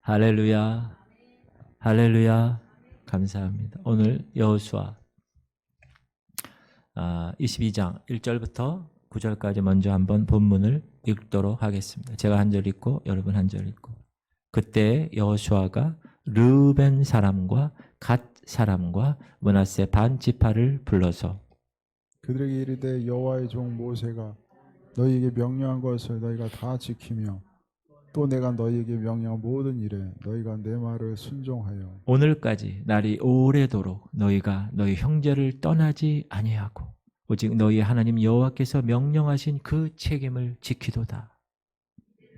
할렐루야, 할렐루야. 감사합니다. 오늘 여호수아 22장 1절부터 9절까지 먼저 한번 본문을 읽도록 하겠습니다. 제가 한 절 읽고 여러분 한 절 읽고. 그때 여호수아가 르벤 사람과 갓 사람과 므낫세 반 지파를 불러서 그들에게 이르되 여호와의 종 모세가 너희에게 명령한 것을 너희가 다 지키며 또 내가 너희에게 명령한 모든 일에 너희가 내 말을 순종하여 오늘까지 날이 오래도록 너희가 너희 형제를 떠나지 아니하고 오직 너희 하나님 여호와께서 명령하신 그 책임을 지키도다.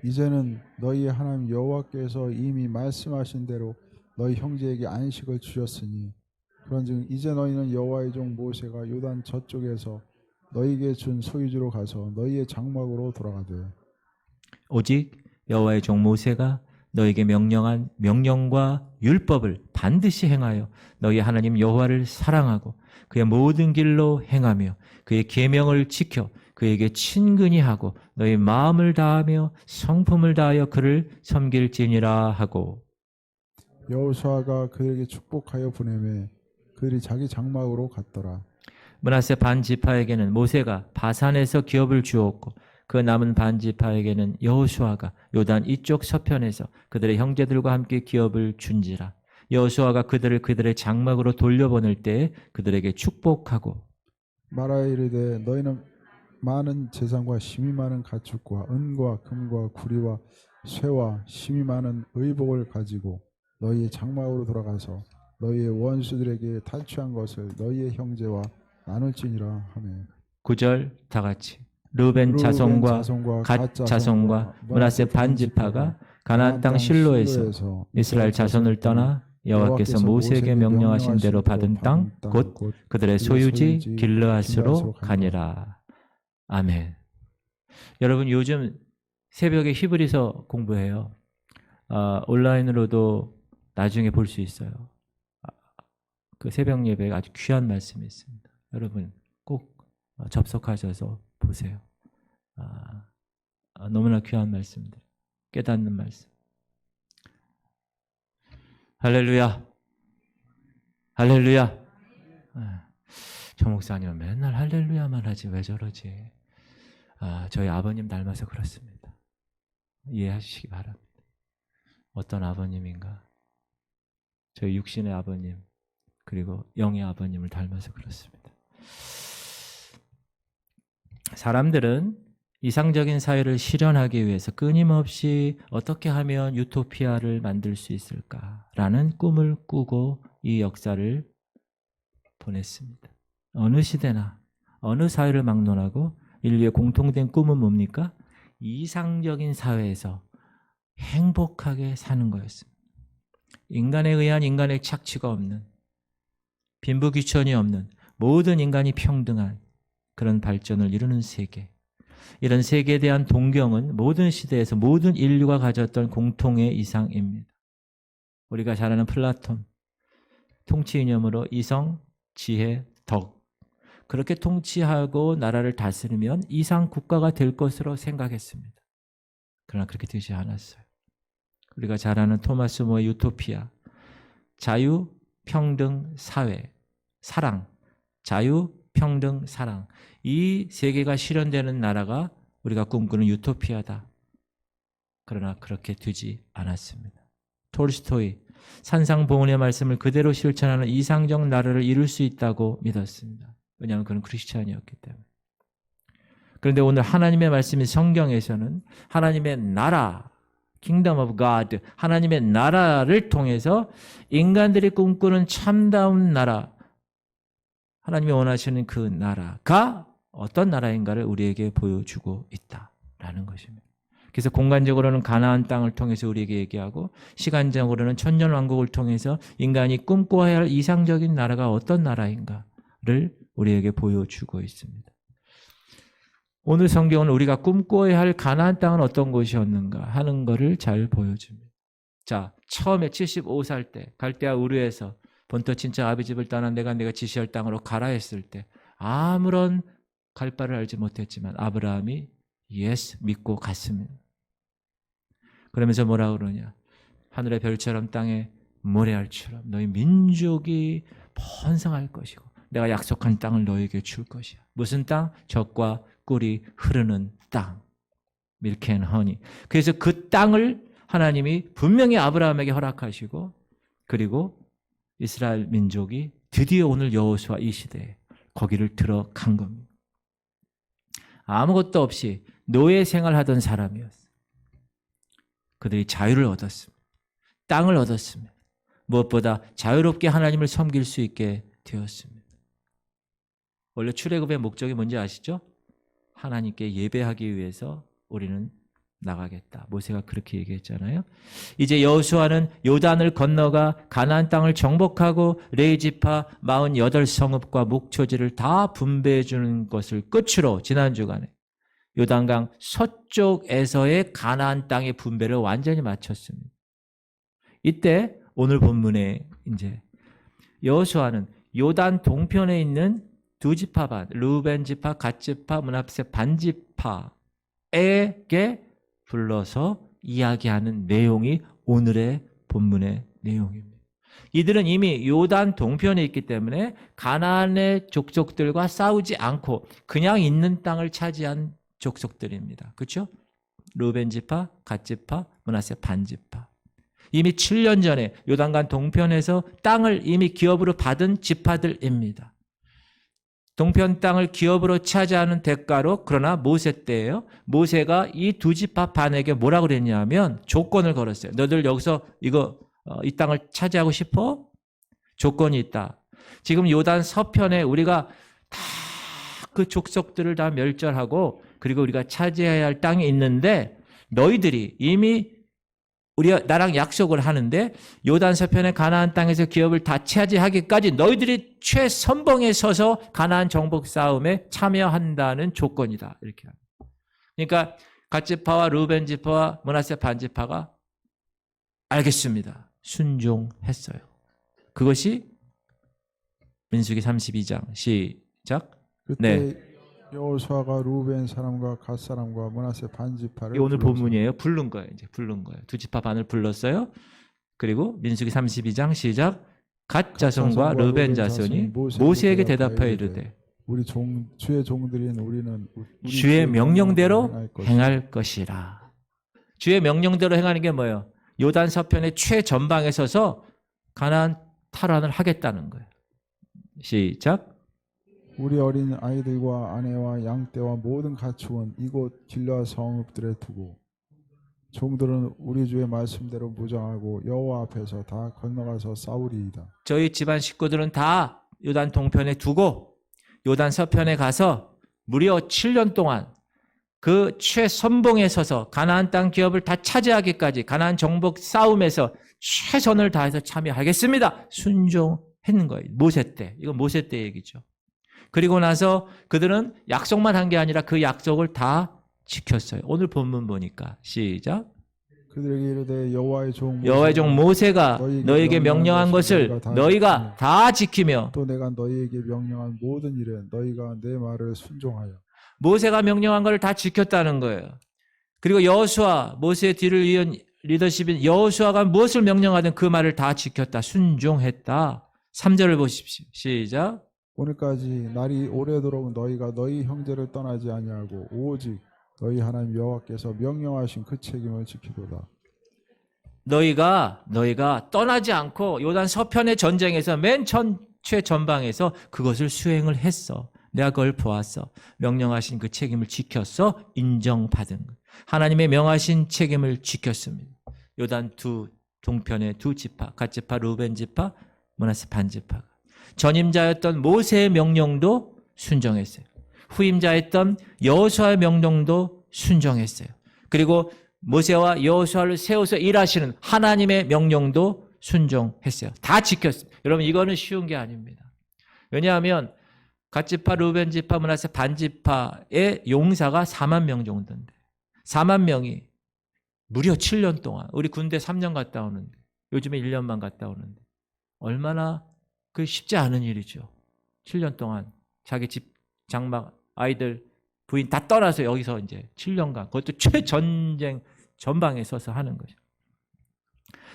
이제는 너희 하나님 여호와께서 이미 말씀하신 대로 너희 형제에게 안식을 주셨으니 그런즉 이제 너희는 여호와의 종 모세가 요단 저쪽에서 너희에게 준 소유지로 가서 너희의 장막으로 돌아가되 오직 여호와의 종 모세가 너에게 명령한 명령과 율법을 반드시 행하여 너희 하나님 여호와를 사랑하고 그의 모든 길로 행하며 그의 계명을 지켜 그에게 친근히 하고 너희 마음을 다하며 성품을 다하여 그를 섬길지니라 하고 여호수아가 그들에게 축복하여 보내매 그들이 자기 장막으로 갔더라. 므낫세 반 지파에게는 모세가 바산에서 기업을 주었고 그 남은 반 지파에게는 여호수아가 요단 이쪽 서편에서 그들의 형제들과 함께 기업을 준지라. 여호수아가 그들의 장막으로 돌려보낼 때에 그들에게 축복하고 말하여 이르되 너희는 많은 재산과 심이 많은 가축과 은과 금과 구리와 쇠와 심이 많은 의복을 가지고 너희의 장막으로 돌아가서 너희의 원수들에게 탈취한 것을 너희의 형제와 나눌지니라 하며 9절 다 같이 르벤 자손과 갓 자손과 므낫세 반 지파가 가나안 땅 실로에서 이스라엘 자손을 떠나 여호와께서 모세에게 명령하신 대로 받은 땅 곧 그들의 소유지 길르앗으로 가니라. 아멘. 여러분 요즘 새벽에 히브리서 공부해요. 온라인으로도 나중에 볼 수 있어요. 그 새벽 예배가 아주 귀한 말씀이 있습니다. 여러분 꼭 접속하셔서 보세요. 너무나 귀한 말씀들, 깨닫는 말씀. 할렐루야, 할렐루야. 저 목사님은 맨날 할렐루야만 하지 왜 저러지? 저희 아버님 닮아서 그렇습니다. 이해하시기 바랍니다. 어떤 아버님인가? 저희 육신의 아버님 그리고 영의 아버님을 닮아서 그렇습니다. 사람들은 이상적인 사회를 실현하기 위해서 끊임없이 어떻게 하면 유토피아를 만들 수 있을까라는 꿈을 꾸고 이 역사를 보냈습니다. 어느 시대나 어느 사회를 막론하고 인류의 공통된 꿈은 뭡니까? 이상적인 사회에서 행복하게 사는 거였습니다. 인간에 의한 인간의 착취가 없는, 빈부귀천이 없는, 모든 인간이 평등한 그런 발전을 이루는 세계. 이런 세계에 대한 동경은 모든 시대에서 모든 인류가 가졌던 공통의 이상입니다. 우리가 잘 아는 플라톤, 통치 이념으로 이성, 지혜, 덕. 그렇게 통치하고 나라를 다스리면 이상 국가가 될 것으로 생각했습니다. 그러나 그렇게 되지 않았어요. 우리가 잘 아는 토마스 모의 유토피아, 자유, 평등, 사회, 사랑, 자유, 평등, 사랑. 이 세계가 실현되는 나라가 우리가 꿈꾸는 유토피아다. 그러나 그렇게 되지 않았습니다. 톨스토이, 산상봉훈의 말씀을 그대로 실천하는 이상적 나라를 이룰 수 있다고 믿었습니다. 왜냐하면 그는 크리스찬이었기 때문에. 그런데 오늘 하나님의 말씀인 성경에서는 하나님의 나라, Kingdom of God, 하나님의 나라를 통해서 인간들이 꿈꾸는 참다운 나라, 하나님이 원하시는 그 나라가 어떤 나라인가를 우리에게 보여주고 있다라는 것입니다. 그래서 공간적으로는 가나안 땅을 통해서 우리에게 얘기하고 시간적으로는 천년왕국을 통해서 인간이 꿈꿔야 할 이상적인 나라가 어떤 나라인가를 우리에게 보여주고 있습니다. 오늘 성경은 우리가 꿈꿔야 할 가나안 땅은 어떤 곳이었는가 하는 것을 잘 보여줍니다. 자, 처음에 75살 때 갈대아 우르에서 본토 친척 아비 집을 떠나 내가 지시할 땅으로 가라 했을 때 아무런 갈 바를 알지 못했지만 아브라함이 예스 믿고 갔습니다. 그러면서 뭐라 그러냐? 하늘의 별처럼 땅에 모래알처럼 너희 민족이 번성할 것이고 내가 약속한 땅을 너에게 줄 것이야. 무슨 땅? 젖과 꿀이 흐르는 땅. 밀크 앤 허니. 그래서 그 땅을 하나님이 분명히 아브라함에게 허락하시고 그리고 이스라엘 민족이 드디어 오늘 여호수아 이 시대에 거기를 들어간 겁니다. 아무것도 없이 노예 생활하던 사람이었어요. 그들이 자유를 얻었습니다. 땅을 얻었습니다. 무엇보다 자유롭게 하나님을 섬길 수 있게 되었습니다. 원래 출애굽의 목적이 뭔지 아시죠? 하나님께 예배하기 위해서 우리는 나가겠다. 모세가 그렇게 얘기했잖아요. 이제 여호수아는 요단을 건너가 가나안 땅을 정복하고 레이지파 48성읍과 목초지를 다 분배해 주는 것을 끝으로 지난 주간에 요단강 서쪽에서의 가나안 땅의 분배를 완전히 마쳤습니다. 이때 오늘 본문에 이제 여호수아는 요단 동편에 있는 두 지파 반, 르우벤 지파, 갓 지파, 므낫세 반 지파에게 불러서 이야기하는 내용이 오늘의 본문의 내용입니다. 이들은 이미 요단 동편에 있기 때문에 가나안의 족속들과 싸우지 않고 그냥 있는 땅을 차지한 족속들입니다. 그렇죠? 르우벤 지파, 갓 지파, 므낫세 반 지파. 이미 7년 전에 요단강 동편에서 땅을 이미 기업으로 받은 지파들입니다. 동편 땅을 기업으로 차지하는 대가로 그러나 모세 때예요. 모세가 이 두 지파 반에게 뭐라고 그랬냐면 조건을 걸었어요. 너들 여기서 이 땅을 차지하고 싶어? 조건이 있다. 지금 요단 서편에 우리가 다 그 족속들을 다 멸절하고 그리고 우리가 차지해야 할 땅이 있는데 너희들이 이미 우리가 나랑 약속을 하는데 요단 서편의 가나안 땅에서 기업을 다 차지하기까지 너희들이 최선봉에 서서 가나안 정복 싸움에 참여한다는 조건이다. 이렇게 합니다. 그러니까 갓 지파와 르우벤 지파와 므낫세 반 지파가 알겠습니다. 순종했어요. 그것이 민수기 32장 시작. 그때 여호수아가 루벤 사람과 갓 사람과 므낫세 반 지파를 이 오늘 불러서 본문이에요. 부른 거예요. 이제 부른 거예요. 두 지파 반을 불렀어요. 그리고 민수기 32장 시작. 갓 자손과 르벤 자손이 모세에게 대답하여 이르되 우리 주의 종들인 우리는 주의 명령대로 행할 것이라. 주의 명령대로 행하는 게 뭐예요? 요단 서편의 최전방에 서서 가나안 탈환을 하겠다는 거예요. 시작. 우리 어린 아이들과 아내와 양떼와 모든 가축은 이곳 길르앗 성읍들에 두고 종들은 우리 주의 말씀대로 무장하고 여호와 앞에서 다 건너가서 싸우리이다. 저희 집안 식구들은 다 요단 동편에 두고 요단 서편에 가서 무려 7년 동안 그 최선봉에 서서 가나안 땅 기업을 다 차지하기까지 가나안 정복 싸움에서 최선을 다해서 참여하겠습니다. 순종했는 거예요. 모세 때. 이건 모세 때 얘기죠. 그리고 나서 그들은 약속만 한 게 아니라 그 약속을 다 지켰어요. 오늘 본문 보니까 시작. 그들에게 이르되 여호와의 종 모세가 너에게 명령한 것을 너희가 다 지키며 또 내가 너희에게 명령한 모든 일에 너희가 내 말을 순종하여. 모세가 명령한 것을 다 지켰다는 거예요. 그리고 여호수아 모세의 뒤를 이은 리더십인 여호수아가 무엇을 명령하든 그 말을 다 지켰다. 순종했다. 3절을 보십시오. 시작. 오늘까지 날이 오래도록 너희가 너희 형제를 떠나지 아니하고 오직 너희 하나님 여호와께서 명령하신 그 책임을 지키도다. 너희가 떠나지 않고 요단 서편의 전쟁에서 맨 최전방에서 그것을 수행을 했어. 내가 그걸 보았어. 명령하신 그 책임을 지켰어. 인정받은 것. 하나님의 명하신 책임을 지켰습니다. 요단 두 동편의 두 지파, 갓 지파, 르우벤 지파, 므낫세 반 지파가 전임자였던 모세의 명령도 순종했어요. 후임자였던 여호수아의 명령도 순종했어요. 그리고 모세와 여호수아를 세워서 일하시는 하나님의 명령도 순종했어요. 다 지켰습니다. 여러분 이거는 쉬운 게 아닙니다. 왜냐하면 갓 지파, 르우벤 지파, 므낫세 반 지파의 용사가 4만 명 정도인데 4만 명이 무려 7년 동안 우리 군대 3년 갔다 오는데 요즘에 1년만 갔다 오는데 얼마나 그 쉽지 않은 일이죠. 7년 동안 자기 집 장막 아이들 부인 다 떠나서 여기서 이제 7년간 그것도 최전쟁 전방에 서서 하는 거죠.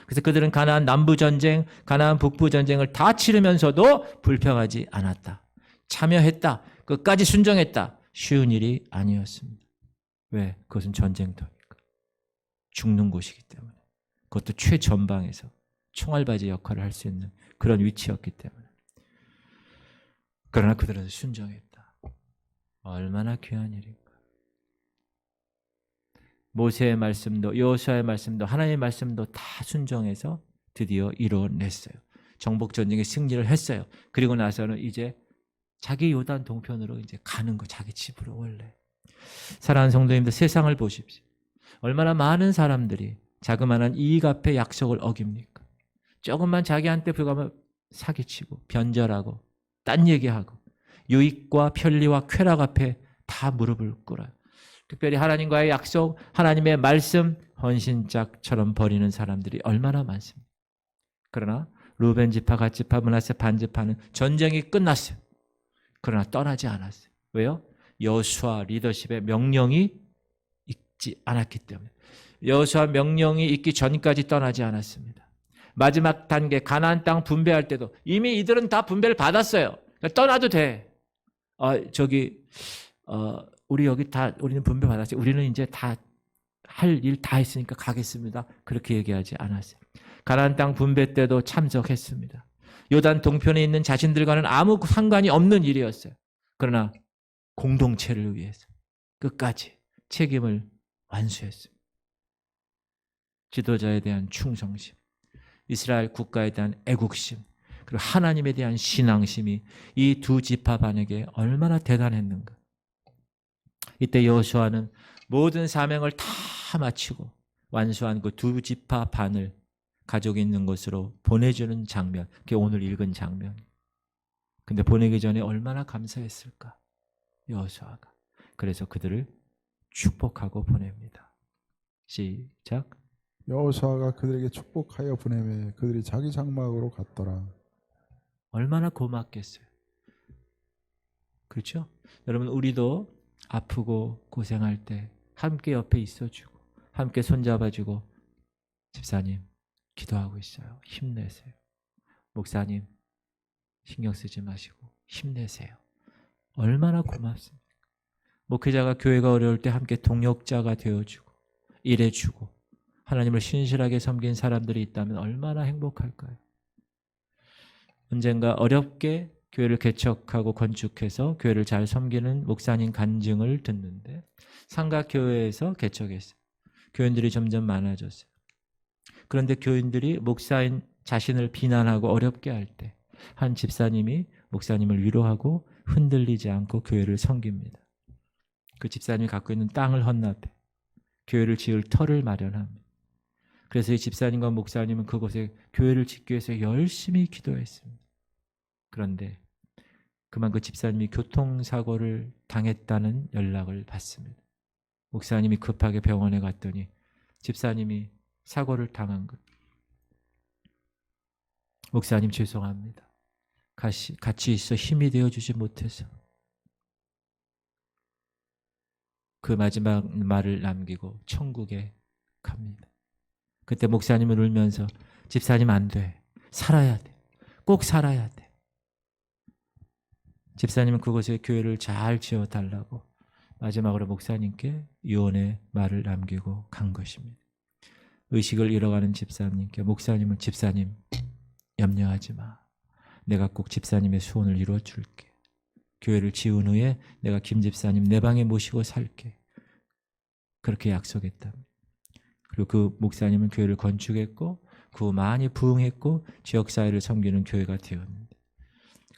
그래서 그들은 가나안 남부 전쟁, 가나안 북부 전쟁을 다 치르면서도 불평하지 않았다. 참여했다. 끝까지 순종했다. 쉬운 일이 아니었습니다. 왜? 그것은 전쟁터니까. 죽는 곳이기 때문에. 그것도 최전방에서 총알바지 역할을 할 수 있는 그런 위치였기 때문에. 그러나 그들은 순종했다. 얼마나 귀한 일인가. 모세의 말씀도 여호수아의 말씀도 하나님의 말씀도 다 순종해서 드디어 이루어냈어요. 정복전쟁에 승리를 했어요. 그리고 나서는 이제 자기 요단 동편으로 이제 가는 거, 자기 집으로 원래. 사랑하는 성도님들, 세상을 보십시오. 얼마나 많은 사람들이 자그마한 이익 앞에 약속을 어깁니까? 조금만 자기한테 불과하면 사기치고 변절하고 딴 얘기하고 유익과 편리와 쾌락 앞에 다 무릎을 꿇어요. 특별히 하나님과의 약속, 하나님의 말씀, 헌신짝처럼 버리는 사람들이 얼마나 많습니다. 그러나 루벤 지파, 갓 지파, 므낫세 반 지파는 전쟁이 끝났어요. 그러나 떠나지 않았어요. 왜요? 여호수아 리더십의 명령이 있지 않았기 때문에. 여호수아 명령이 있기 전까지 떠나지 않았습니다. 마지막 단계 가나안 땅 분배할 때도 이미 이들은 다 분배를 받았어요. 그러니까 떠나도 돼. 우리 여기 다 우리는 분배 받았어요. 우리는 이제 다 할 일 다 했으니까 가겠습니다. 그렇게 얘기하지 않았어요. 가나안 땅 분배 때도 참석했습니다. 요단 동편에 있는 자신들과는 아무 상관이 없는 일이었어요. 그러나 공동체를 위해서 끝까지 책임을 완수했습니다. 지도자에 대한 충성심, 이스라엘 국가에 대한 애국심, 그리고 하나님에 대한 신앙심이 이 두 지파반에게 얼마나 대단했는가. 이때 여호수아는 모든 사명을 다 마치고 완수한 그 두 지파 반을 가족이 있는 곳으로 보내주는 장면, 그게 오늘 읽은 장면. 근데 보내기 전에 얼마나 감사했을까, 여호수아가. 그래서 그들을 축복하고 보냅니다. 시작. 여호수아가 그들에게 축복하여 보내매 그들이 자기 장막으로 갔더라. 얼마나 고맙겠어요. 그렇죠? 여러분, 우리도 아프고 고생할 때 함께 옆에 있어주고 함께 손잡아주고, 집사님 기도하고 있어요, 힘내세요. 목사님 신경 쓰지 마시고 힘내세요. 얼마나 고맙습니까? 목회자가 교회가 어려울 때 함께 동역자가 되어주고 일해주고 하나님을 신실하게 섬긴 사람들이 있다면 얼마나 행복할까요? 언젠가 어렵게 교회를 개척하고 건축해서 교회를 잘 섬기는 목사님 간증을 듣는데, 삼각교회에서 개척했어요. 교인들이 점점 많아졌어요. 그런데 교인들이 목사인 자신을 비난하고 어렵게 할 때 한 집사님이 목사님을 위로하고 흔들리지 않고 교회를 섬깁니다. 그 집사님이 갖고 있는 땅을 헌납해 교회를 지을 터를 마련합니다. 그래서 이 집사님과 목사님은 그곳에 교회를 짓기 위해서 열심히 기도했습니다. 그런데 그만 그 집사님이 교통사고를 당했다는 연락을 받습니다. 목사님이 급하게 병원에 갔더니 집사님이 사고를 당한 것. 목사님 죄송합니다. 같이 있어 힘이 되어주지 못해서. 그 마지막 말을 남기고 천국에 갑니다. 그때 목사님은 울면서, 집사님 안 돼. 살아야 돼. 꼭 살아야 돼. 집사님은 그곳에 교회를 잘 지어달라고 마지막으로 목사님께 유언의 말을 남기고 간 것입니다. 의식을 잃어가는 집사님께 목사님은, 집사님 염려하지 마. 내가 꼭 집사님의 소원을 이루어줄게. 교회를 지은 후에 내가 김 집사님 내 방에 모시고 살게. 그렇게 약속했답니다. 그리고 그 목사님은 교회를 건축했고 그 후 많이 부흥했고 지역사회를 섬기는 교회가 되었는데,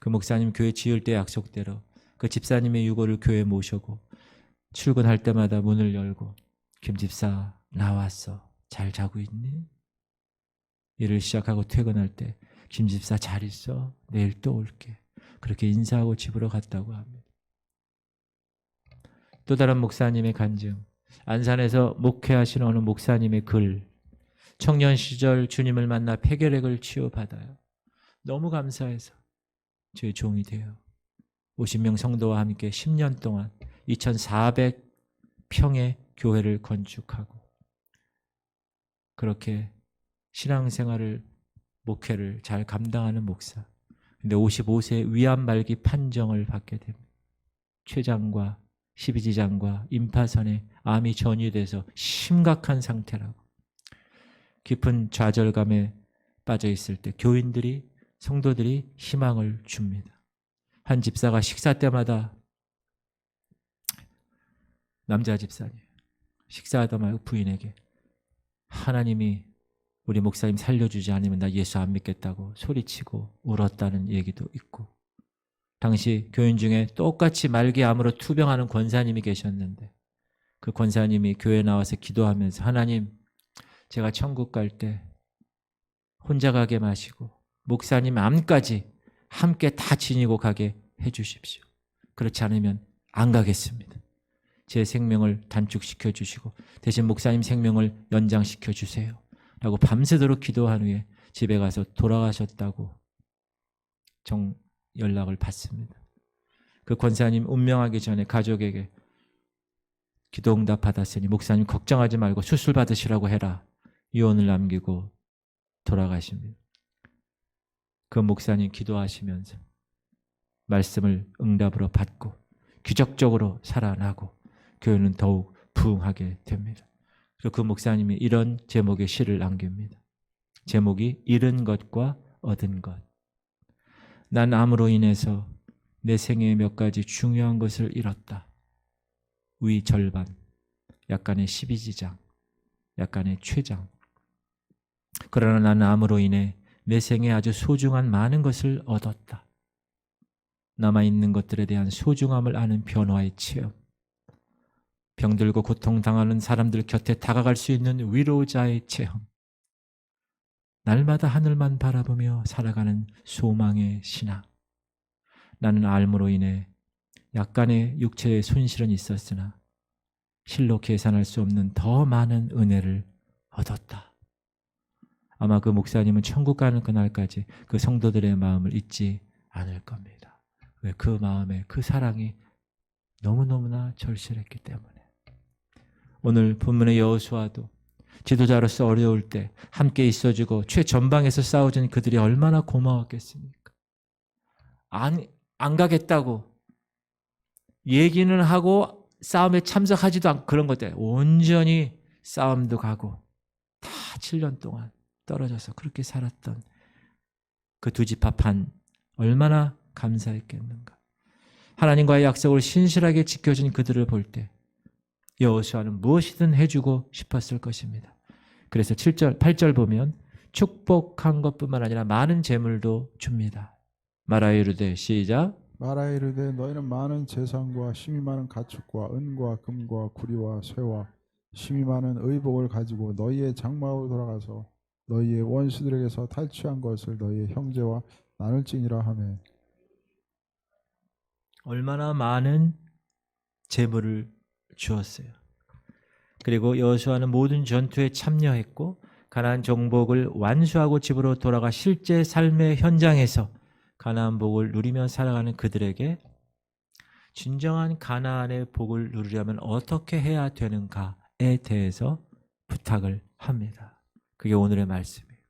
그 목사님 교회 지을 때 약속대로 그 집사님의 유고를 교회에 모셔고 출근할 때마다 문을 열고, 김 집사 나왔어. 잘 자고 있니? 일을 시작하고 퇴근할 때, 김 집사 잘 있어? 내일 또 올게. 그렇게 인사하고 집으로 갔다고 합니다. 또 다른 목사님의 간증, 안산에서 목회하시는 어느 목사님의 글. 청년 시절 주님을 만나 폐결핵을 치유받아요. 너무 감사해서 저희 종이 돼요. 50명 성도와 함께 10년 동안 2,400평의 교회를 건축하고, 그렇게 신앙생활을 목회를 잘 감당하는 목사. 근데 55세 위암 말기 판정을 받게 됩니다. 췌장과 12지장과 임파선에 암이 전이돼서 심각한 상태라고. 깊은 좌절감에 빠져 있을 때 교인들이, 성도들이 희망을 줍니다. 한 집사가 식사 때마다, 남자 집사님, 식사하다 말고 부인에게 하나님이 우리 목사님 살려주지 않으면 나 예수 안 믿겠다고 소리치고 울었다는 얘기도 있고, 당시 교인 중에 똑같이 말기암으로 투병하는 권사님이 계셨는데 그 권사님이 교회에 나와서 기도하면서 하나님, 제가 천국 갈 때 혼자 가게 마시고 목사님 암까지 함께 다 지니고 가게 해주십시오. 그렇지 않으면 안 가겠습니다. 제 생명을 단축시켜 주시고 대신 목사님 생명을 연장시켜 주세요 라고 밤새도록 기도한 후에 집에 가서 돌아가셨다고 연락을 받습니다. 그 권사님 운명하기 전에 가족에게 기도 응답 받았으니 목사님 걱정하지 말고 수술 받으시라고 해라, 유언을 남기고 돌아가십니다. 그 목사님 기도하시면서 말씀을 응답으로 받고 기적적으로 살아나고 교회는 더욱 부흥하게 됩니다. 그리고 그 목사님이 이런 제목의 시를 남깁니다. 제목이 잃은 것과 얻은 것. 난 암으로 인해서 내 생애의 몇 가지 중요한 것을 잃었다. 위 절반, 약간의 12지장, 약간의 췌장. 그러나 나는 암으로 인해 내 생에 아주 소중한 많은 것을 얻었다. 남아있는 것들에 대한 소중함을 아는 변화의 체험. 병들고 고통당하는 사람들 곁에 다가갈 수 있는 위로자의 체험. 날마다 하늘만 바라보며 살아가는 소망의 신앙. 나는 암으로 인해 약간의 육체의 손실은 있었으나 실로 계산할 수 없는 더 많은 은혜를 얻었다. 아마 그 목사님은 천국 가는 그날까지 그 성도들의 마음을 잊지 않을 겁니다. 왜? 그 마음에 그 사랑이 너무너무나 절실했기 때문에. 오늘 본문의 여호수아도 지도자로서 어려울 때 함께 있어주고 최전방에서 싸워준 그들이 얼마나 고마웠겠습니까? 안 가겠다고 얘기는 하고 싸움에 참석하지도 않고 그런 것들 온전히 싸움도 가고 다 7년 동안 떨어져서 그렇게 살았던 그 두 집합한 얼마나 감사했겠는가. 하나님과의 약속을 신실하게 지켜준 그들을 볼 때 여호수아는 무엇이든 해주고 싶었을 것입니다. 그래서 7절, 8절 보면 축복한 것뿐만 아니라 많은 재물도 줍니다. 말하여 이르되, 시작. 말하여 이르되 너희는 많은 재산과 힘이 많은 가축과 은과 금과 구리와 쇠와 힘이 많은 의복을 가지고 너희의 장막으로 돌아가서 너희의 원수들에게서 탈취한 것을 너희의 형제와 나눌지니라 하매. 얼마나 많은 재물을 주었어요. 그리고 여호수아는 모든 전투에 참여했고 가나안 정복을 완수하고 집으로 돌아가 실제 삶의 현장에서 가나안 복을 누리며 살아가는 그들에게 진정한 가나안의 복을 누리려면 어떻게 해야 되는가에 대해서 부탁을 합니다. 그게 오늘의 말씀이에요.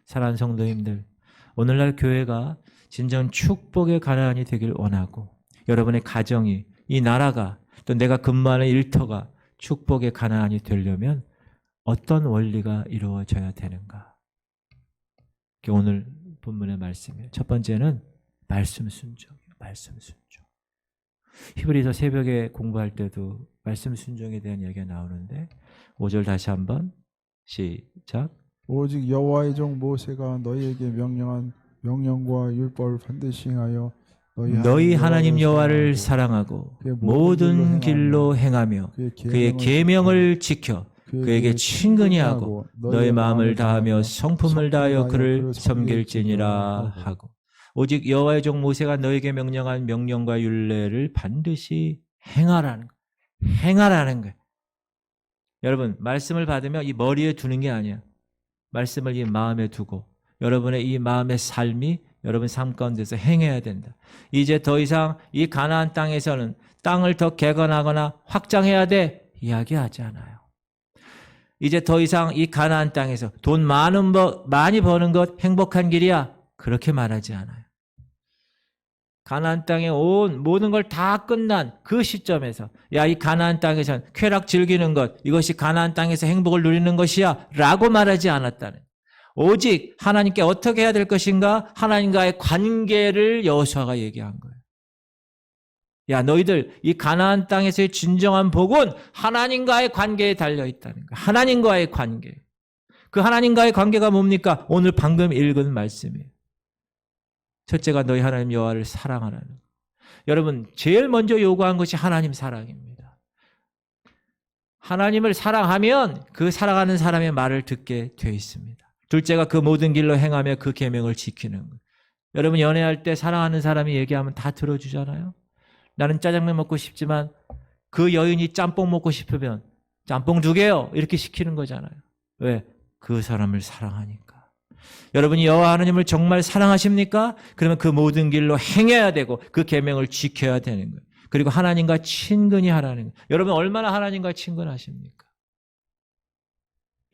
사랑하는 성도님들, 오늘날 교회가 진정 축복의 가나안이 되길 원하고 여러분의 가정이, 이 나라가, 또 내가 근무하는 일터가 축복의 가나안이 되려면 어떤 원리가 이루어져야 되는가? 그게 오늘 본문의 말씀이에요. 첫 번째는 말씀 순종이에요. 말씀 순종. 히브리서 새벽에 공부할 때도 말씀 순종에 대한 얘기가 나오는데 5절 다시 한번 시작. 오직 여호와의 종 모세가 너희에게 명령한 명령과 율법을 반드시 행하여 너희 하나님 여호와를 사랑하고 모든 길로 행하며 그의 계명을 지켜 그에게 친근히 하고 너의 마음을 다하며 성품을 다하여 그를 섬길지니라 하고, 오직 여호와의 종 모세가 너에게 명령한 명령과 율례를 반드시 행하라는 거예요. 행하라는 거예요. 여러분, 말씀을 받으면 이 머리에 두는 게 아니야. 말씀을 이 마음에 두고 여러분의 이 마음의 삶이 여러분 삶 가운데서 행해야 된다. 이제 더 이상 이 가나안 땅에서는 땅을 더 개건하거나 확장해야 돼 이야기하지 않아요. 이제 더 이상 이 가나안 땅에서 돈 많이 버는 것 행복한 길이야. 그렇게 말하지 않아요. 가나안 땅에 온 모든 걸 다 끝난 그 시점에서 야, 이 가나안 땅에선 쾌락 즐기는 것, 이것이 가나안 땅에서 행복을 누리는 것이야 라고 말하지 않았다는, 오직 하나님께 어떻게 해야 될 것인가, 하나님과의 관계를 여호수아가 얘기한 거예요. 야, 너희들 이 가나안 땅에서의 진정한 복은 하나님과의 관계에 달려있다는 거예요. 하나님과의 관계. 그 하나님과의 관계가 뭡니까? 오늘 방금 읽은 말씀이에요. 첫째가 너희 하나님 여호와를 사랑하라는 거예요. 여러분, 제일 먼저 요구한 것이 하나님 사랑입니다. 하나님을 사랑하면 그 사랑하는 사람의 말을 듣게 되어 있습니다. 둘째가 그 모든 길로 행하며 그 계명을 지키는 거예요. 여러분, 연애할 때 사랑하는 사람이 얘기하면 다 들어주잖아요. 나는 짜장면 먹고 싶지만 그 여인이 짬뽕 먹고 싶으면 짬뽕 2개요 이렇게 시키는 거잖아요. 왜? 그 사람을 사랑하니까. 여러분이 여호와 하나님을 정말 사랑하십니까? 그러면 그 모든 길로 행해야 되고 그 계명을 지켜야 되는 거예요. 그리고 하나님과 친근히 하라는 거예요. 여러분 얼마나 하나님과 친근하십니까?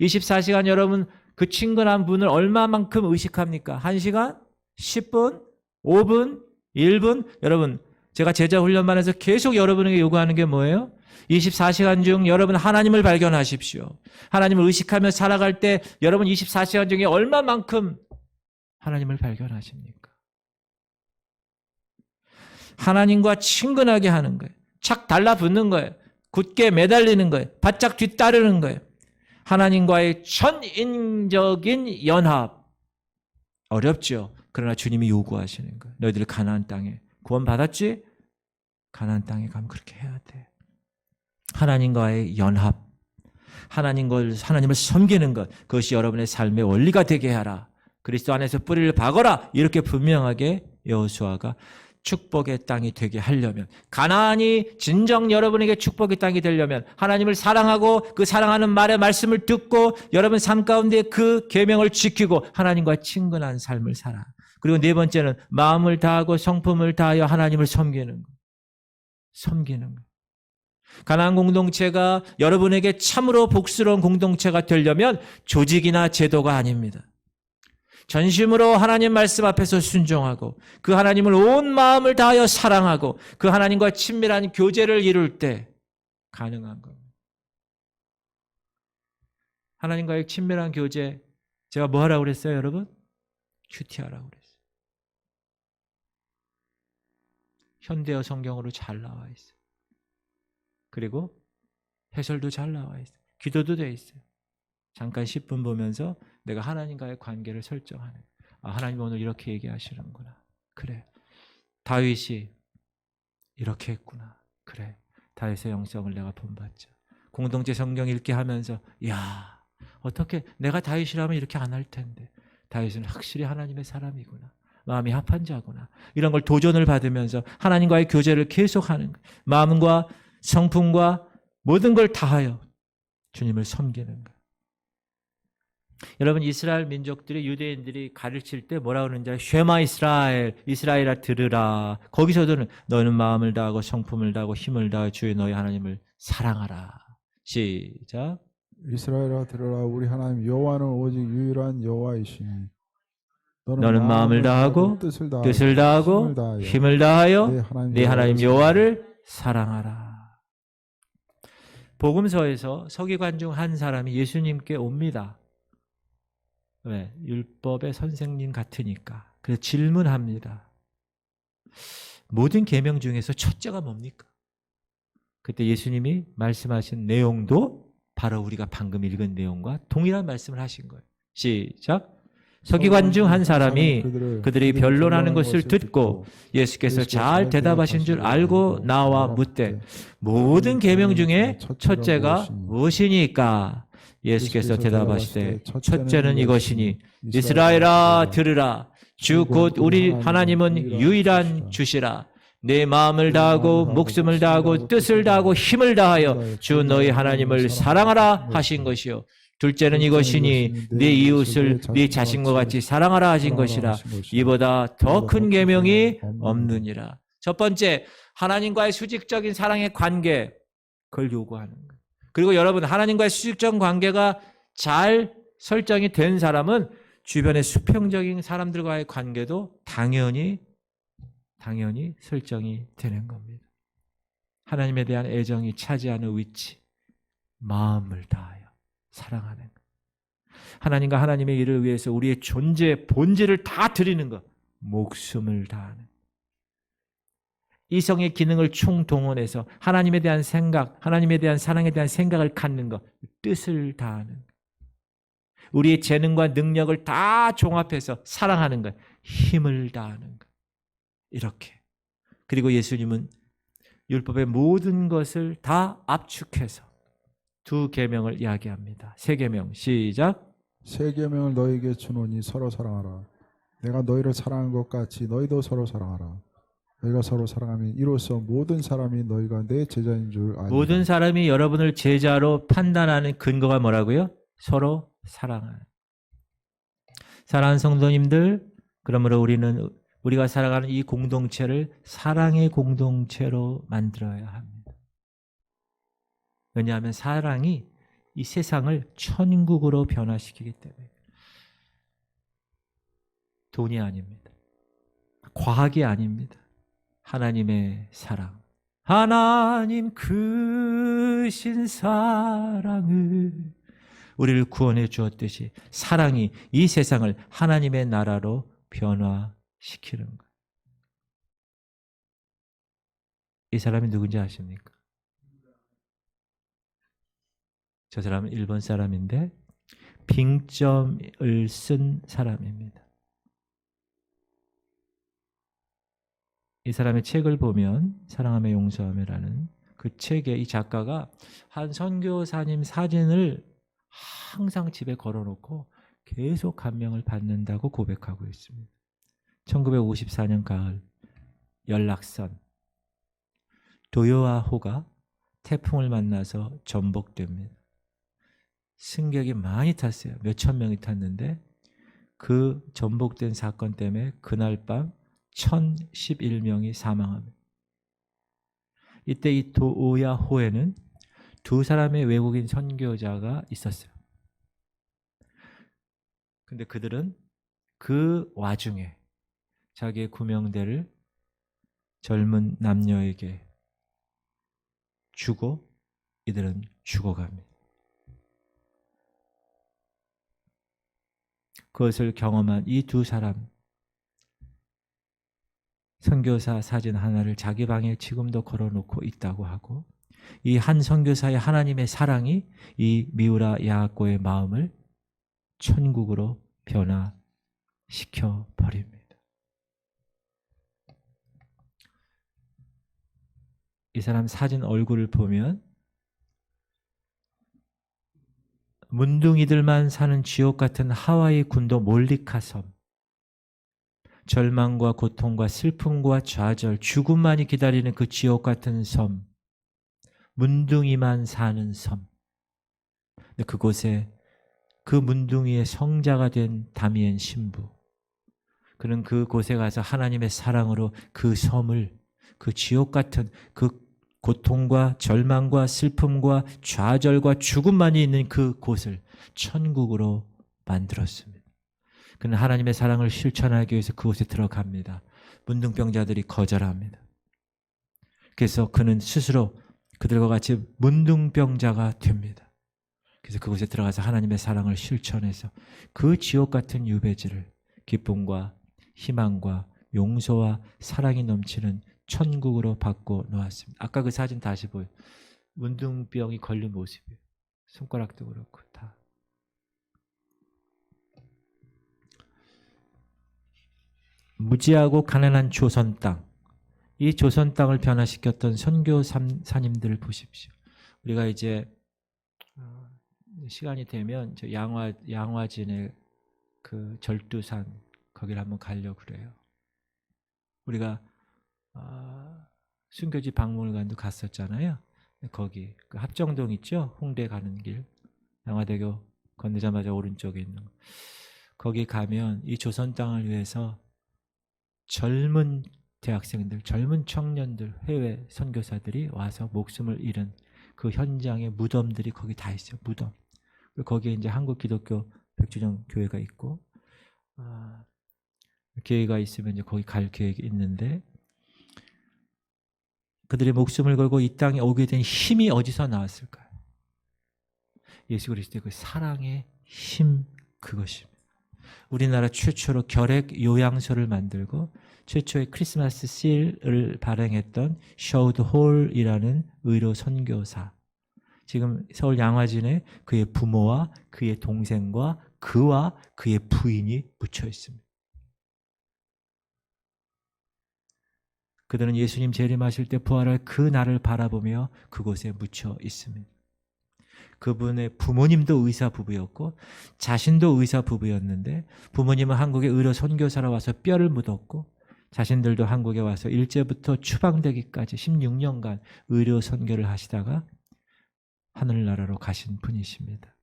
24시간 여러분 그 친근한 분을 얼마만큼 의식합니까? 1시간? 10분? 5분? 1분? 여러분, 제가 제자 훈련반에서 계속 여러분에게 요구하는 게 뭐예요? 24시간 중 여러분 하나님을 발견하십시오. 하나님을 의식하며 살아갈 때 여러분 24시간 중에 얼마만큼 하나님을 발견하십니까? 하나님과 친근하게 하는 거예요. 착 달라붙는 거예요. 굳게 매달리는 거예요. 바짝 뒤따르는 거예요. 하나님과의 전인적인 연합. 어렵죠. 그러나 주님이 요구하시는 거예요. 너희들 가나안 땅에 구원 받았지? 가나안 땅에 가면 그렇게 해야 돼. 하나님과의 연합, 하나님을 섬기는 것, 그것이 여러분의 삶의 원리가 되게 하라. 그리스도 안에서 뿌리를 박어라. 이렇게 분명하게 여호수아가 축복의 땅이 되게 하려면, 가나안이 진정 여러분에게 축복의 땅이 되려면 하나님을 사랑하고 그 사랑하는 말의 말씀을 듣고 여러분 삶 가운데 그 계명을 지키고 하나님과 친근한 삶을 살아. 그리고 네 번째는 마음을 다하고 성품을 다하여 하나님을 섬기는 것. 섬기는 것. 가나안 공동체가 여러분에게 참으로 복스러운 공동체가 되려면 조직이나 제도가 아닙니다. 전심으로 하나님 말씀 앞에서 순종하고 그 하나님을 온 마음을 다하여 사랑하고 그 하나님과 친밀한 교제를 이룰 때 가능한 겁니다. 하나님과의 친밀한 교제, 제가 뭐 하라고 그랬어요, 여러분? 큐티하라고 그랬어요. 현대어 성경으로 잘 나와 있어요. 그리고 해설도 잘 나와 있어요. 기도도 돼 있어요. 잠깐 10분 보면서 내가 하나님과의 관계를 설정하는. 아, 하나님 오늘 이렇게 얘기하시는구나. 그래. 다윗이 이렇게 했구나. 그래. 다윗의 영성을 내가 본받자. 공동체 성경 읽기 하면서 야, 어떻게 내가 다윗이라면 이렇게 안 할 텐데. 다윗은 확실히 하나님의 사람이구나. 마음이 합한 자구나. 이런 걸 도전을 받으면서 하나님과의 교제를 계속하는 거예요. 마음과 성품과 모든 걸 다하여 주님을 섬기는 거예요. 여러분, 이스라엘 민족들이, 유대인들이 가르칠 때 뭐라 그러는지 쉐마 이스라엘, 이스라엘아 들으라. 거기서도 너는 마음을 다하고 성품을 다하고 힘을 다하여 주의 너희 하나님을 사랑하라. 시작. 이스라엘아 들으라. 우리 하나님 여호와는 오직 유일한 여호와이시니 너는 마음을 다하고 뜻을 다하고 힘을 다하여 네 하나님 여호와를 사랑하라. 복음서에서 서기관 중 한 사람이 예수님께 옵니다. 왜? 율법의 선생님 같으니까. 그래서 질문합니다. 모든 계명 중에서 첫째가 뭡니까? 그때 예수님이 말씀하신 내용도 바로 우리가 방금 읽은 내용과 동일한 말씀을 하신 거예요. 시작. 서기관 중 한 사람이 그들이 변론하는 것을 듣고 예수께서 잘 대답하신 줄 알고 나와 묻되 모든 계명 중에 첫째가 무엇이니까? 예수께서 대답하시되 첫째는 이것이니 이스라엘아 들으라. 주 곧 우리 하나님은 유일한 주시라. 내 마음을 다하고 목숨을 다하고 뜻을 다하고 힘을 다하여 주 너희 하나님을 사랑하라 하신 것이요. 둘째는 이것이니 네 이웃을 네 자신과 같이 사랑하라 하신 것이라. 이보다 더 큰 계명이 없느니라. 첫 번째, 하나님과의 수직적인 사랑의 관계, 그걸 요구하는 거예요. 그리고 여러분, 하나님과의 수직적 관계가 잘 설정이 된 사람은 주변의 수평적인 사람들과의 관계도 당연히 설정이 되는 겁니다. 하나님에 대한 애정이 차지하는 위치, 마음을 다하여 사랑하는 것. 하나님과 하나님의 일을 위해서 우리의 존재의 본질을 다 드리는 것, 목숨을 다하는 것. 이성의 기능을 총동원해서 하나님에 대한 생각, 하나님에 대한 사랑에 대한 생각을 갖는 것, 뜻을 다하는 것. 우리의 재능과 능력을 다 종합해서 사랑하는 것, 힘을 다하는 것. 이렇게. 그리고 예수님은 율법의 모든 것을 다 압축해서 두 계명을 이야기합니다. 세 계명 시작. 새 계명을 너희에게 주노니 서로 사랑하라. 내가 너희를 사랑한 것 같이 너희도 서로 사랑하라. 너희가 서로 사랑하면 이로써 모든 사람이 너희가 내 제자인 줄 알리라. 모든 사람이 여러분을 제자로 판단하는 근거가 뭐라고요? 서로 사랑하는. 사랑하는 성도님들, 그러므로 우리가 살아가는 이 공동체를 사랑의 공동체로 만들어야 합니다. 왜냐하면 사랑이 이 세상을 천국으로 변화시키기 때문에. 돈이 아닙니다. 과학이 아닙니다. 하나님의 사랑. 하나님 크신 사랑을 우리를 구원해 주었듯이 사랑이 이 세상을 하나님의 나라로 변화시키는 것. 이 사람이 누군지 아십니까? 저 사람은 일본 사람인데 빙점을 쓴 사람입니다. 이 사람의 책을 보면 사랑하며 용서하며라는 그 책에 이 작가가 한 선교사님 사진을 항상 집에 걸어놓고 계속 감명을 받는다고 고백하고 있습니다. 1954년 가을 연락선. 도요와 호가 태풍을 만나서 전복됩니다. 승객이 많이 탔어요. 몇천 명이 탔는데 그 전복된 사건 때문에 그날 밤 1011명이 사망합니다. 이때 이 도요와 호에는 두 사람의 외국인 선교자가 있었어요. 근데 그들은 그 와중에 자기의 구명대를 젊은 남녀에게 주고 이들은 죽어갑니다. 그것을 경험한 이 두 사람, 선교사 사진 하나를 자기 방에 지금도 걸어놓고 있다고 하고, 이 한 선교사의 하나님의 사랑이 이 미우라 야하코의 마음을 천국으로 변화시켜 버립니다. 이 사람 사진 얼굴을 보면 문둥이들만 사는 지옥 같은 하와이 군도 몰리카 섬, 절망과 고통과 슬픔과 좌절, 죽음만이 기다리는 그 지옥 같은 섬, 문둥이만 사는 섬. 근데 그곳에 그 문둥이의 성자가 된 다미엔 신부, 그는 그곳에 가서 하나님의 사랑으로 그 섬을, 그 지옥 같은 그 고통과 절망과 슬픔과 좌절과 죽음만이 있는 그 곳을 천국으로 만들었습니다. 그는 하나님의 사랑을 실천하기 위해서 그곳에 들어갑니다. 문둥병자들이 거절합니다. 그래서 그는 스스로 그들과 같이 문둥병자가 됩니다. 그래서 그곳에 들어가서 하나님의 사랑을 실천해서 그 지옥 같은 유배지를 기쁨과 희망과 용서와 사랑이 넘치는 천국으로 바꿔 놓았습니다. 아까 그 사진 다시 보여. 문둥병이 걸린 모습이에요. 손가락도 그렇고 다. 무지하고 가난한 조선 땅. 이 조선 땅을 변화시켰던 선교사님들을 보십시오. 우리가 이제 시간이 되면 저 양화진의 그 절두산 거기를 한번 가려고 그래요. 우리가 순교지 박물관도 갔었잖아요. 거기 그 합정동 있죠? 홍대 가는 길, 양화대교 건너자마자 오른쪽에 있는 거. 거기 가면 이 조선 땅을 위해서 젊은 대학생들, 젊은 청년들, 해외 선교사들이 와서 목숨을 잃은 그 현장에 무덤들이 거기 다 있어요. 무덤. 그리고 거기에 이제 한국 기독교 백주정 교회가 있고, 기회가 있으면 이제 거기 갈 계획이 있는데, 그들의 목숨을 걸고 이 땅에 오게 된 힘이 어디서 나왔을까요? 예수 그리스도의 그 사랑의 힘, 그것입니다. 우리나라 최초로 결핵 요양소를 만들고 최초의 크리스마스 실을 발행했던 셔우드 홀이라는 의료 선교사, 지금 서울 양화진에 그의 부모와 그의 동생과 그와 그의 부인이 묻혀 있습니다. 그들은 예수님 재림하실 때 부활할 그 날을 바라보며 그곳에 묻혀 있습니다. 그분의 부모님도 의사 부부였고 자신도 의사 부부였는데, 부모님은 한국에 의료 선교사로 와서 뼈를 묻었고 자신들도 한국에 와서 일제부터 추방되기까지 16년간 의료 선교를 하시다가 하늘나라로 가신 분이십니다.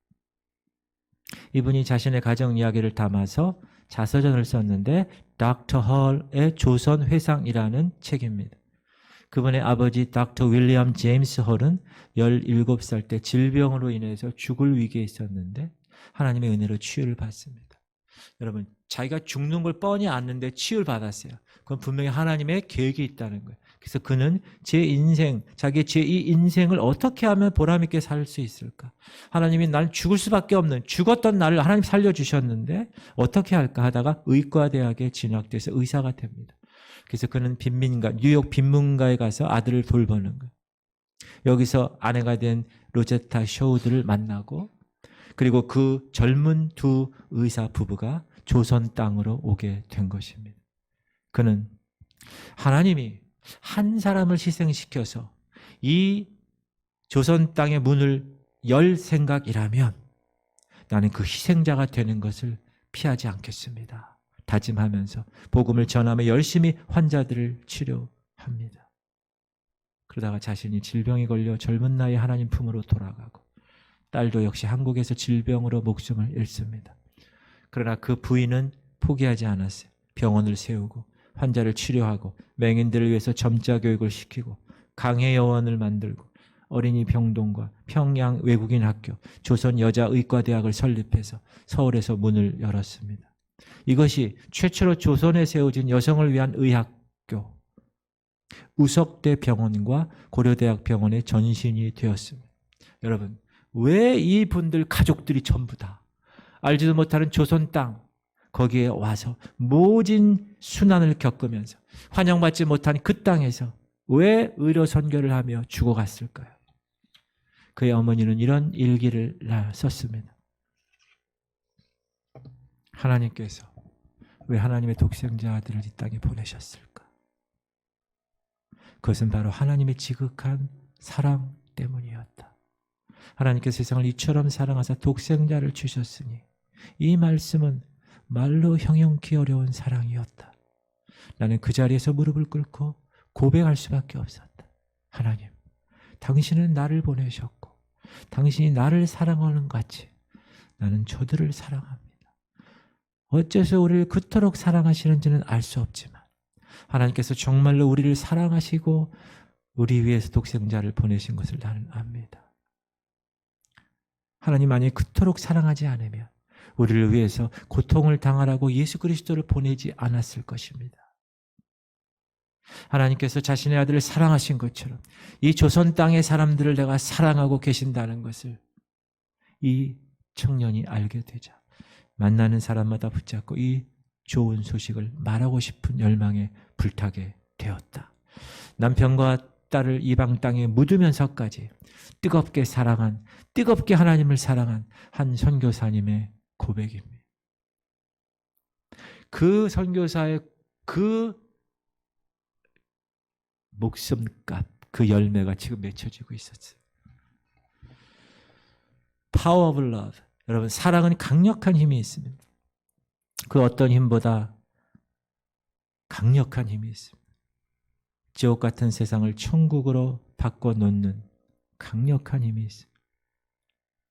이분이 자신의 가정 이야기를 담아서 자서전을 썼는데 닥터 헐의 조선 회상이라는 책입니다. 그분의 아버지 닥터 윌리엄 제임스 헐은 17살 때 질병으로 인해서 죽을 위기에 있었는데 하나님의 은혜로 치유를 받습니다. 여러분, 자기가 죽는 걸 뻔히 아는데 치유를 받았어요. 그건 분명히 하나님의 계획이 있다는 거예요. 그래서 그는 제 인생, 자기의 제2 인생을 어떻게 하면 보람있게 살 수 있을까? 하나님이 날 죽을 수밖에 없는, 죽었던 나를 하나님 살려주셨는데 어떻게 할까 하다가 의과대학에 진학돼서 의사가 됩니다. 그래서 그는 빈민가, 뉴욕 빈민가에 가서 아들을 돌보는 거예요. 여기서 아내가 된 로제타 셔우드를 만나고, 그리고 그 젊은 두 의사 부부가 조선 땅으로 오게 된 것입니다. 그는 하나님이 한 사람을 희생시켜서 이 조선 땅의 문을 열 생각이라면 나는 그 희생자가 되는 것을 피하지 않겠습니다. 다짐하면서 복음을 전하며 열심히 환자들을 치료합니다. 그러다가 자신이 질병에 걸려 젊은 나이에 하나님 품으로 돌아가고, 딸도 역시 한국에서 질병으로 목숨을 잃습니다. 그러나 그 부인은 포기하지 않았어요. 병원을 세우고 환자를 치료하고 맹인들을 위해서 점자 교육을 시키고 강해 여원을 만들고 어린이 병동과 평양 외국인 학교, 조선 여자의과대학을 설립해서 서울에서 문을 열었습니다. 이것이 최초로 조선에 세워진 여성을 위한 의학교, 우석대 병원과 고려대학 병원의 전신이 되었습니다. 여러분, 왜 이분들 가족들이 전부 다 알지도 못하는 조선 땅, 거기에 와서 모진 순환을 겪으면서 환영받지 못한 그 땅에서 왜 의료 선교를 하며 죽어갔을까요? 그의 어머니는 이런 일기를 썼습니다. 하나님께서 왜 하나님의 독생자 아들을 이 땅에 보내셨을까? 그것은 바로 하나님의 지극한 사랑 때문이었다. 하나님께서 세상을 이처럼 사랑하사 독생자를 주셨으니 이 말씀은 말로 형용기 어려운 사랑이었다. 나는 그 자리에서 무릎을 꿇고 고백할 수밖에 없었다. 하나님, 당신은 나를 보내셨고 당신이 나를 사랑하는 것 같이 나는 저들을 사랑합니다. 어째서 우리를 그토록 사랑하시는지는 알 수 없지만 하나님께서 정말로 우리를 사랑하시고 우리 위해서 독생자를 보내신 것을 나는 압니다. 하나님 만약에 그토록 사랑하지 않으면 우리를 위해서 고통을 당하라고 예수 그리스도를 보내지 않았을 것입니다. 하나님께서 자신의 아들을 사랑하신 것처럼 이 조선 땅의 사람들을 내가 사랑하고 계신다는 것을 이 청년이 알게 되자 만나는 사람마다 붙잡고 이 좋은 소식을 말하고 싶은 열망에 불타게 되었다. 남편과 딸을 이방 땅에 묻으면서까지 뜨겁게 사랑한, 뜨겁게 하나님을 사랑한 한 선교사님의 고백입니다. 그 선교사의 그 목숨값, 그 열매가 지금 맺혀지고 있었어요. Power of love. 여러분, 사랑은 강력한 힘이 있습니다. 그 어떤 힘보다 강력한 힘이 있습니다. 지옥 같은 세상을 천국으로 바꿔놓는 강력한 힘이 있습니다.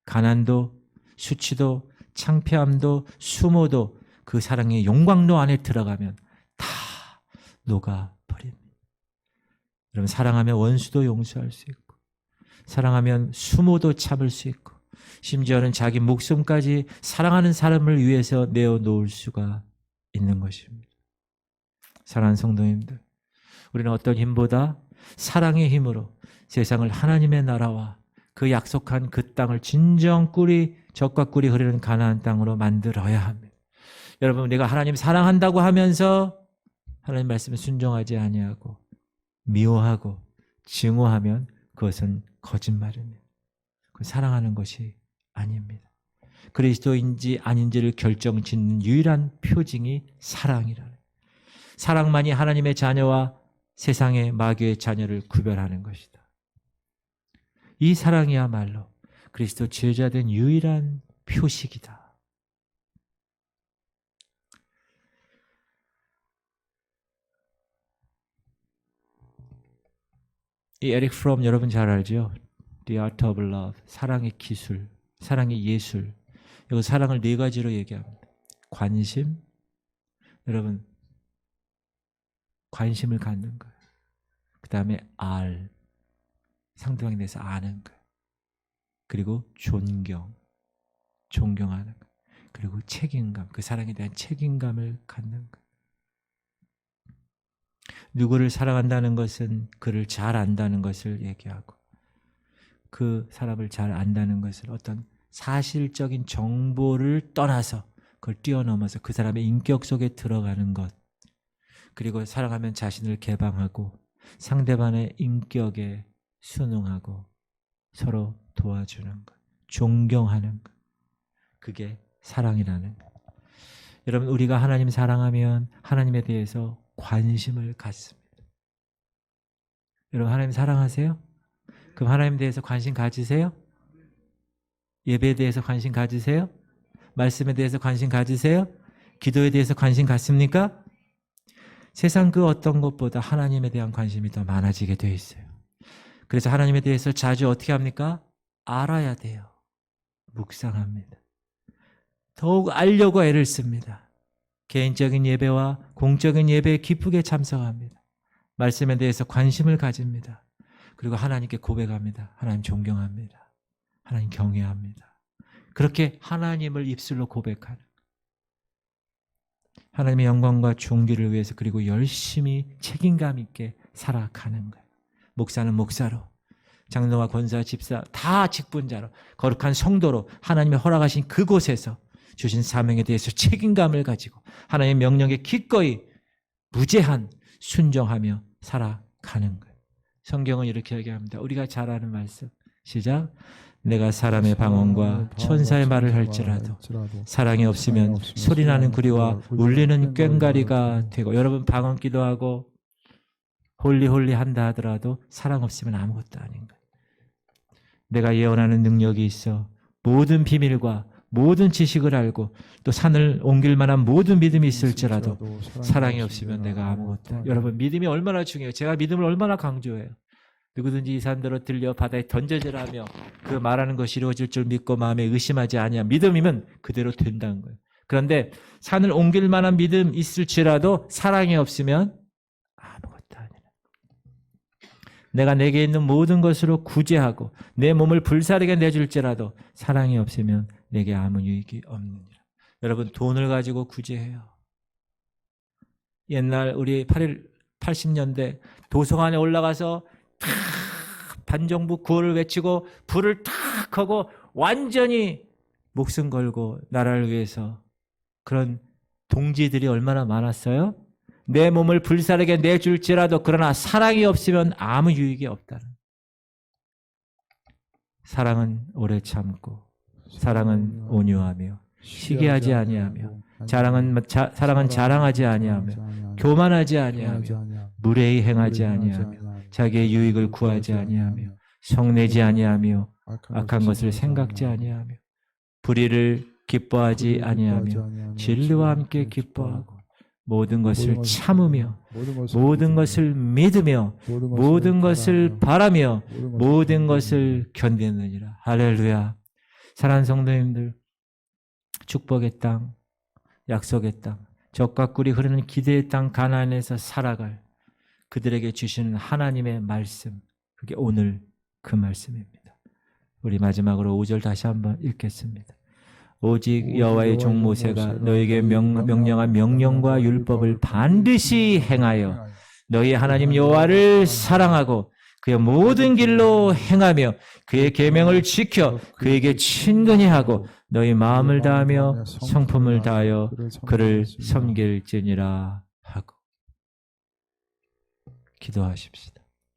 가난도, 수치도, 창피함도, 수모도 그 사랑의 용광로 안에 들어가면 다 녹아버립니다. 여러분, 사랑하면 원수도 용서할 수 있고 사랑하면 수모도 참을 수 있고 심지어는 자기 목숨까지 사랑하는 사람을 위해서 내어놓을 수가 있는 것입니다. 사랑하는 성도님들, 우리는 어떤 힘보다 사랑의 힘으로 세상을 하나님의 나라와 그 약속한 그 땅을 진정 젖과 꿀이 흐르는 가나안 땅으로 만들어야 합니다. 여러분, 내가 하나님 사랑한다고 하면서 하나님 말씀에 순종하지 아니하고 미워하고 증오하면 그것은 거짓말입니다. 그건 사랑하는 것이 아닙니다. 그리스도인지 아닌지를 결정짓는 유일한 표징이 사랑이라는, 사랑만이 하나님의 자녀와 세상의 마귀의 자녀를 구별하는 것이다. 이 사랑이야말로 그리스도 제자된 유일한 표식이다. 이 에릭 프롬 여러분 잘 알죠? The Art of Love, 사랑의 기술, 사랑의 예술. 이거 사랑을 네 가지로 얘기합니다. 관심, 여러분 관심을 갖는 거예요. 그 다음에 상대방에 대해서 아는 거예요. 그리고 존경하는 거예요. 그리고 책임감, 그 사랑에 대한 책임감을 갖는 거예요. 누구를 사랑한다는 것은 그를 잘 안다는 것을 얘기하고, 그 사람을 잘 안다는 것을 어떤 사실적인 정보를 떠나서 그걸 뛰어넘어서 그 사람의 인격 속에 들어가는 것, 그리고 사랑하면 자신을 개방하고 상대방의 인격에 순응하고 서로 도와주는 것, 존경하는 것, 그게 사랑이라는 것. 여러분, 우리가 하나님 사랑하면 하나님에 대해서 관심을 갖습니다. 여러분, 하나님 사랑하세요? 그럼 하나님에 대해서 관심 가지세요? 예배에 대해서 관심 가지세요? 말씀에 대해서 관심 가지세요? 기도에 대해서 관심 갖습니까? 세상 그 어떤 것보다 하나님에 대한 관심이 더 많아지게 되어 있어요. 그래서 하나님에 대해서 자주 어떻게 합니까? 알아야 돼요. 묵상합니다. 더욱 알려고 애를 씁니다. 개인적인 예배와 공적인 예배에 기쁘게 참석합니다. 말씀에 대해서 관심을 가집니다. 그리고 하나님께 고백합니다. 하나님 존경합니다. 하나님 경외합니다. 그렇게 하나님을 입술로 고백하는, 하나님의 영광과 존귀를 위해서, 그리고 열심히 책임감 있게 살아가는 거예요. 목사는 목사로, 장로와 권사, 집사 다 직분자로, 거룩한 성도로 하나님의 허락하신 그곳에서 주신 사명에 대해서 책임감을 가지고 하나님의 명령에 기꺼이 무제한 순종하며 살아가는 거예요. 성경은 이렇게 얘기합니다. 우리가 잘 아는 말씀, 시작. 내가 사람의 방언과 천사의 말을 할지라도 사랑이 없으면 소리나는 구리와 울리는 꽹과리가 되고. 여러분, 방언 기도하고 홀리 한다 하더라도 사랑 없으면 아무것도 아닌 거예요. 내가 예언하는 능력이 있어 모든 비밀과 모든 지식을 알고 또 산을 옮길 만한 모든 믿음이 있을지라도 사랑이 없으면 내가 아무것도. 여러분, 믿음이 얼마나 중요해요. 제가 믿음을 얼마나 강조해요. 누구든지 이 산대로 들려 바다에 던져지라 하며 그 말하는 것이 이루어질 줄 믿고 마음에 의심하지 아니하. 믿음이면 그대로 된다는 거예요. 그런데 산을 옮길 만한 믿음 있을지라도 사랑이 없으면 아무것도 아니라. 내가 내게 있는 모든 것으로 구제하고 내 몸을 불사르게 내줄지라도 사랑이 없으면 내게 아무 유익이 없느니라. 여러분, 돈을 가지고 구제해요. 옛날 우리 80년대 도서관에 올라가서 탁 반정부 구호를 외치고 불을 탁 하고 완전히 목숨 걸고 나라를 위해서 그런 동지들이 얼마나 많았어요? 내 몸을 불사르게 내줄지라도 그러나 사랑이 없으면 아무 유익이 없다는. 사랑은 오래 참고, 사랑은 온유하며 시기하지 아니하며, 사랑은 자랑하지 아니하며, 교만하지 아니하며, 무례히 행하지 아니하며, 자기의 유익을 구하지 아니하며, 성내지 아니하며, 악한 것을 생각지 아니하며, 불의를 기뻐하지 아니하며, 진리와 함께 기뻐하고, 모든 것을 참으며, 모든 것을 믿으며, 모든 것을 바라며, 모든 것을 견디느니라. 할렐루야. 사랑하는 성도님들, 축복의 땅, 약속의 땅, 젖과 꿀이 흐르는 기대의 땅 가나안에서 살아갈 그들에게 주시는 하나님의 말씀, 그게 오늘 그 말씀입니다. 우리 마지막으로 5절 다시 한번 읽겠습니다. 오직 여호와의 종 모세가 너에게 명령한 명령과 율법을 반드시 행하여 너희 하나님 여호와를 사랑하고 그의 모든 길로 행하며 그의 계명을 지켜 그에게 친근히 하고 너희 마음을 다하며 성품을 다하여 그를 섬길지니라 하고. 기도하십시다.